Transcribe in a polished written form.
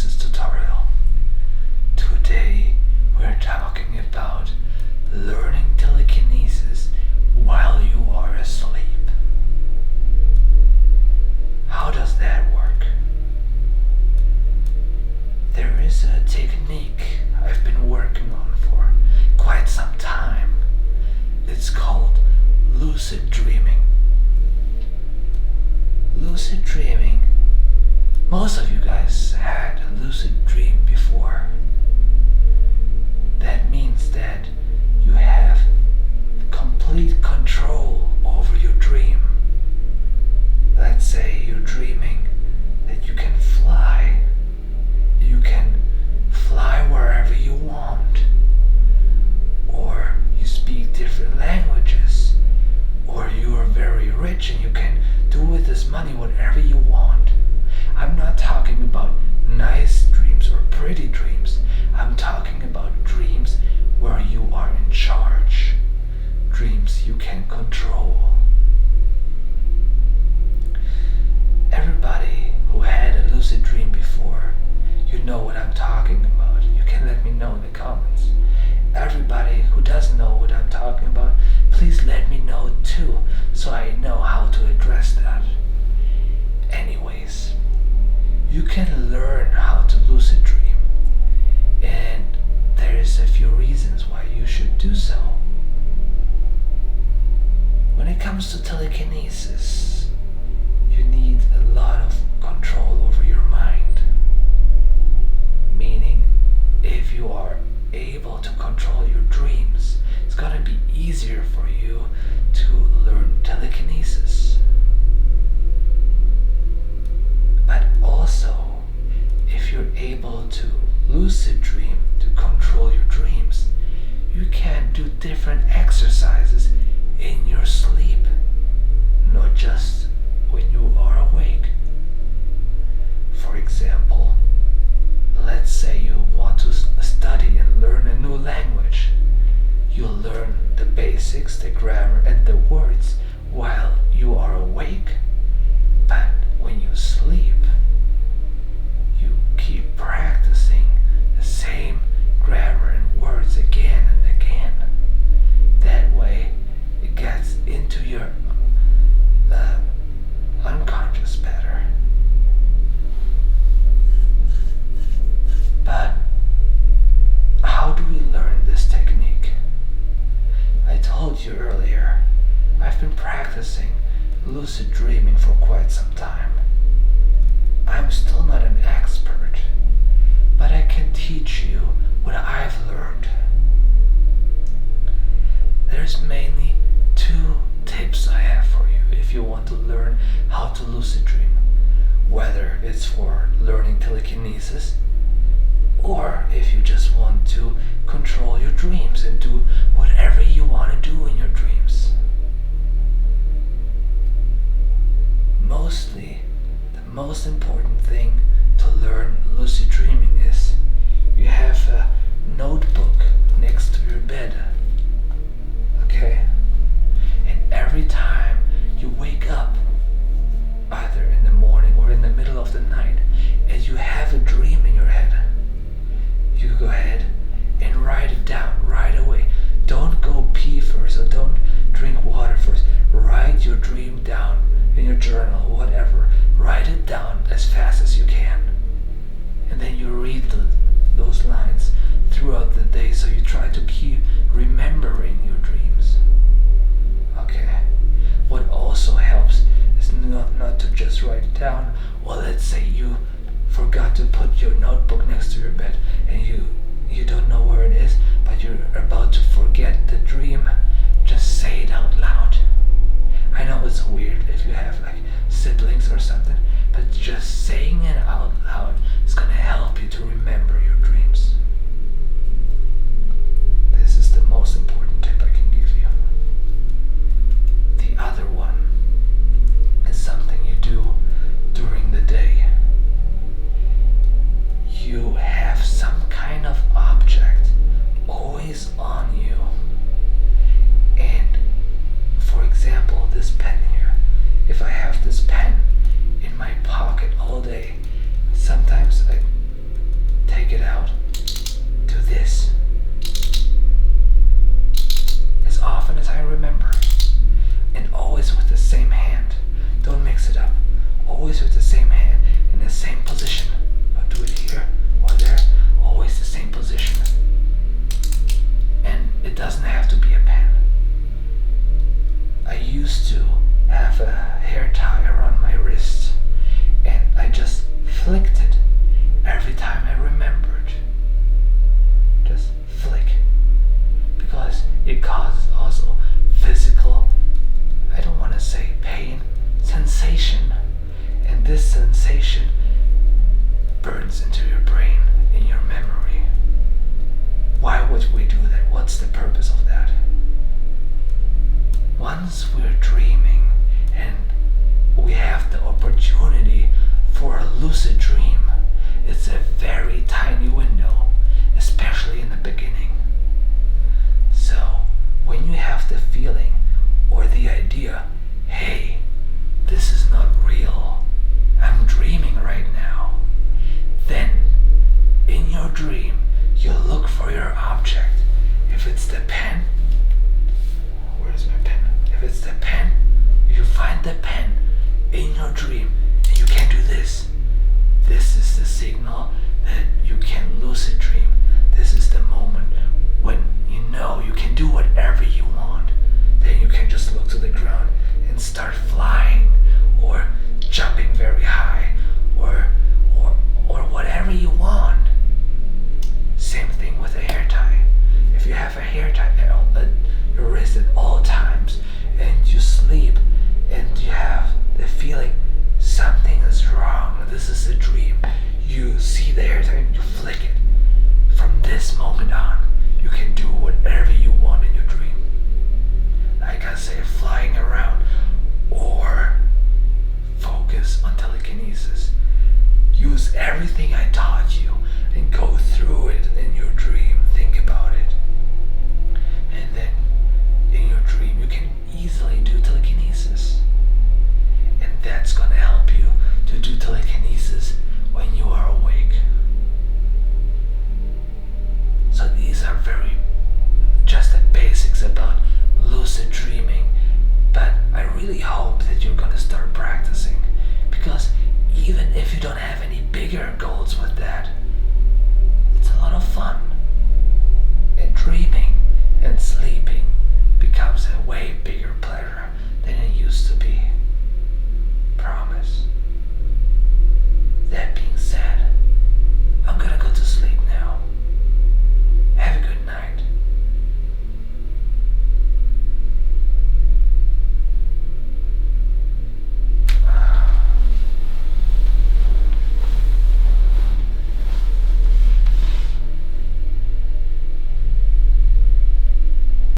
Telekinesis tutorial. Today we're talking about learning telekinesis while you are asleep. How does that work? There is a technique I've been working on for quite some time. It's called lucid dreaming. Lucid dreaming, most of you guys had a lucid dream before. That means that you have complete control over your dream. Let's say you're dreaming that you can fly. You can fly wherever you want. Or you speak different languages. Or you are very rich and you can do with this money whatever you want. I'm not talking about nice dreams or pretty dreams. I'm talking about dreams where you are in charge. Dreams you can control. Everybody who had a lucid dream before, you know what I'm talking about. You can let me know in the comments. Everybody who doesn't know what I'm talking about, please let me know too, so I know how to address that. Anyways, you can learn how to lucid dream, and there's a few reasons why you should do so. When it comes to telekinesis, you need a lot of control over your mind. Meaning, if you are able to control your dreams, it's gonna be easier for you to learn telekinesis. But also, if you're able to lucid dream, to control your dreams, you can do different exercises in your sleep, not just when you are awake. For example, let's say you want to study and learn a new language. You'll learn the basics, the grammar and the words while you are awake. But when you sleep, you keep practicing the same grammar and words again and again. That way it gets into your unconscious better. But how do we learn this technique? I told you earlier, I've been practicing lucid dreaming for quite some time. I'm still not an expert, but I can teach you what I've learned. There's mainly two tips I have for you if you want to learn how to lucid dream, whether it's for learning telekinesis or if you just want to control your dreams and do whatever you want to do in your dreams. Mostly, the most important thing to learn lucid dreaming is you have a notebook next to your bed. Okay? And every time you wake up, either in the morning or in the middle of the night, and you have a dream in your head, you go ahead and write it down right away. Don't go pee first or don't drink water first. Write your dream down in your journal, whatever. Write it down as fast as you can. And then you read those lines throughout the day, so you try to keep remembering your dreams. Okay? What also helps is not to just write it down. Well, let's say you forgot to put your notebook next to your bed and you don't know where it is, but you're about to forget the dream. Just say it out loud. I know it's weird if you have like siblings or something, but just saying it out loud is gonna help you to remember your dreams. This is the most important tip I can give you. The other one is something you do during the day. You have some kind of object always on you. And for example, this pen here. If I have this pen in my pocket all day, sometimes I sensation burns into your brain, in your memory. Why would we do that? What's the purpose of that? Once we're dreaming and we have the opportunity for a lucid dream, it's a very tiny window, especially in the beginning. So when you have the feeling or the idea, hey, this is not real, I'm dreaming right now, then in your dream you look for your object. If it's the pen, where's my pen? If it's the pen, you find the pen in your dream and you can do this. This is the signal that you can lucid dream. This is the moment when you know you can do whatever you want. Then you can just look to the ground and start flying or jumping very high or whatever you want. Same thing with a hair tie. If you have a hair tie at your wrist at all times and you sleep and you have the feeling something is wrong, this is a dream, you see the hair tie and you flick it. From this moment on,